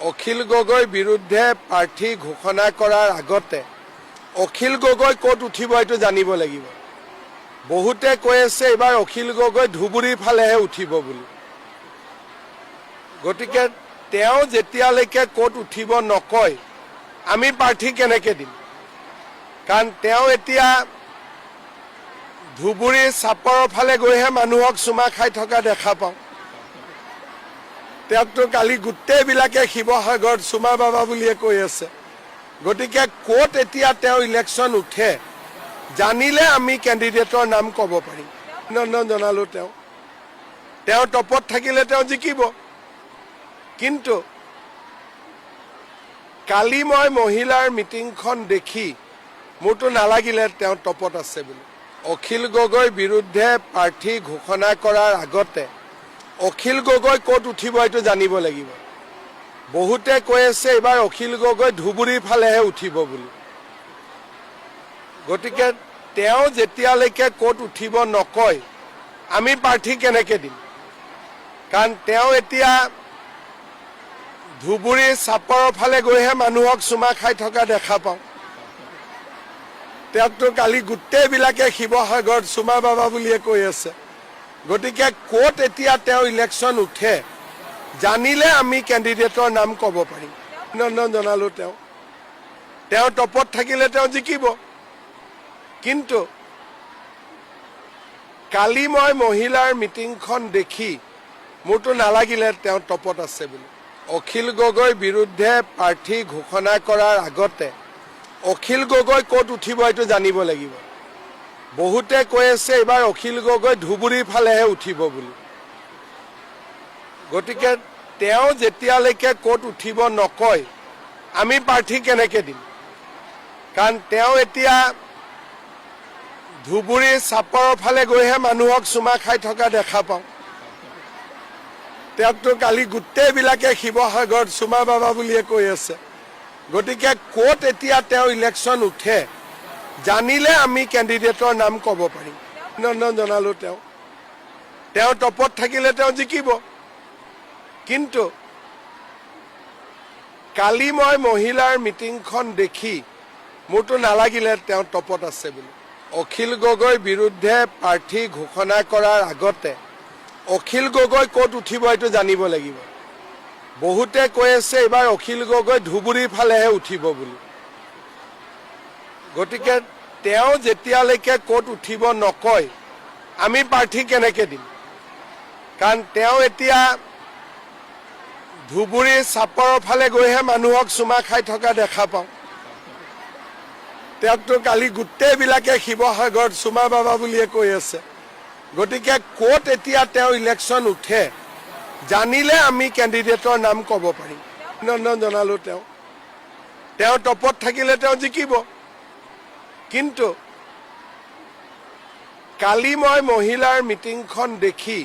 অখিল গগৈৰ বিৰুদ্ধে প্ৰাৰ্থী ঘোষণা কৰাৰ আগতে অখিল গগৈ ক'ত উঠিব এইটো জানিব লাগিব। বহুতে কৈ আছে এবাৰ অখিল গগৈ ধুবুৰীৰ ফালেহে উঠিব বুলি। গতিকে তেওঁ যেতিয়ালৈকে ক'ত উঠিব নকয় আমি প্ৰাৰ্থী কেনেকৈ দিম? কাৰণ তেওঁ এতিয়া ধুবুৰীৰ চাপৰৰ ফালে গৈহে মানুহক চুমা খাই থকা দেখা পাওঁ। তেওঁকতো কালি গোটেইবিলাকে শিৱসাগৰত চুমা বাবা বুলিয়ে কৈ আছে। গতিকে ক'ত এতিয়া তেওঁ ইলেকশ্যন উঠে জানিলে আমি কেণ্ডিডেটৰ নাম ক'ব পাৰিম। অভিনন্দন জনালোঁ। তেওঁ টপত থাকিলে তেওঁ জিকিব। কিন্তু কালি মই মহিলাৰ মিটিংখন দেখি মোৰতো নালাগিলে তেওঁ টপত আছে বুলি। অখিল গগৈৰ বিৰুদ্ধে প্ৰাৰ্থী ঘোষণা কৰাৰ আগতে অখিল গগৈ ক'ত উঠিব এইটো জানিব লাগিব। বহুতে কৈ আছে এবাৰ অখিল গগৈ ধুবুৰীৰ ফালেহে উঠিব বুলি। গতিকে তেওঁ যেতিয়ালৈকে ক'ত উঠিব নকয় আমি প্ৰাৰ্থী কেনেকৈ দিম? কাৰণ তেওঁ এতিয়া ধুবুৰীৰ চাপৰৰ ফালে গৈহে মানুহক চুমা খাই থকা দেখা পাওঁ। তেওঁকতো কালি গোটেইবিলাকে শিৱসাগৰত চুমা বাবা বুলিয়ে কৈ আছে। গতিকে ক'ত এতিয়া তেওঁ ইলেকশ্যন উঠে জানিলে আমি কেণ্ডিডেটৰ নাম ক'ব পাৰিম। অভিনন্দন জনালোঁ। তেওঁ টপত থাকিলে তেওঁ জিকিব। কিন্তু কালি মই মহিলাৰ মিটিংখন দেখি মোৰতো নালাগিলে তেওঁ টপত আছে বুলি। অখিল গগৈৰ বিৰুদ্ধে প্ৰাৰ্থী ঘোষণা কৰাৰ আগতে অখিল গগৈ ক'ত উঠিব এইটো জানিব লাগিব। বহুতে কৈ আছে এবাৰ অখিল গগৈ ধুবুৰীৰ ফালেহে উঠিব বুলি। গতিকে তেওঁ যেতিয়ালৈকে ক'ত উঠিব নকয় আমি প্ৰাৰ্থী কেনেকৈ দিম? কাৰণ তেওঁ এতিয়া ধুবুৰীৰ চাপৰৰ ফালে গৈহে মানুহক চুমা খাই থকা দেখা পাওঁ। তেওঁকতো কালি গোটেইবিলাকে শিৱসাগৰত চুমা বাবা বুলিয়ে কৈ আছে। গতিকে ক'ত এতিয়া তেওঁ ইলেকশ্যন উঠে জানিলে আমি কেণ্ডিডেটৰ নাম ক'ব পাৰিম। অভিনন্দন জনালোঁ। তেওঁ টপত থাকিলে তেওঁ জিকিব। কিন্তু কালি মই মহিলাৰ মিটিংখন দেখি মোৰতো নালাগিলে তেওঁ টপত আছে বুলি। অখিল গগৈৰ বিৰুদ্ধে প্ৰাৰ্থী ঘোষণা কৰাৰ আগতে অখিল গগৈ ক'ত উঠিব এইটো জানিব লাগিব। বহুতে কৈ আছে এবাৰ অখিল গগৈ ধুবুৰীৰ ফালেহে উঠিব বুলি। গতিকে তেওঁ যেতিয়ালৈকে ক'ত উঠিব নকয় আমি প্ৰাৰ্থী কেনেকৈ দিম? কাৰণ তেওঁ এতিয়া ধুবুৰীৰ চাপৰৰ ফালে গৈহে মানুহক চুমা খাই থকা দেখা পাওঁ। তেওঁকতো কালি গোটেইবিলাকে শিৱসাগৰত চুমা বাবা বুলিয়ে কৈ আছে। গতিকে ক'ত এতিয়া তেওঁ ইলেকশ্যন উঠে জানিলে আমি কেণ্ডিডেটৰ নাম ক'ব পাৰিম। অভিনন্দন জনালোঁ। তেওঁ টপত থাকিলে তেওঁ জিকিব। কিন্তু কালি মই মহিলাৰ মিটিংখন দেখি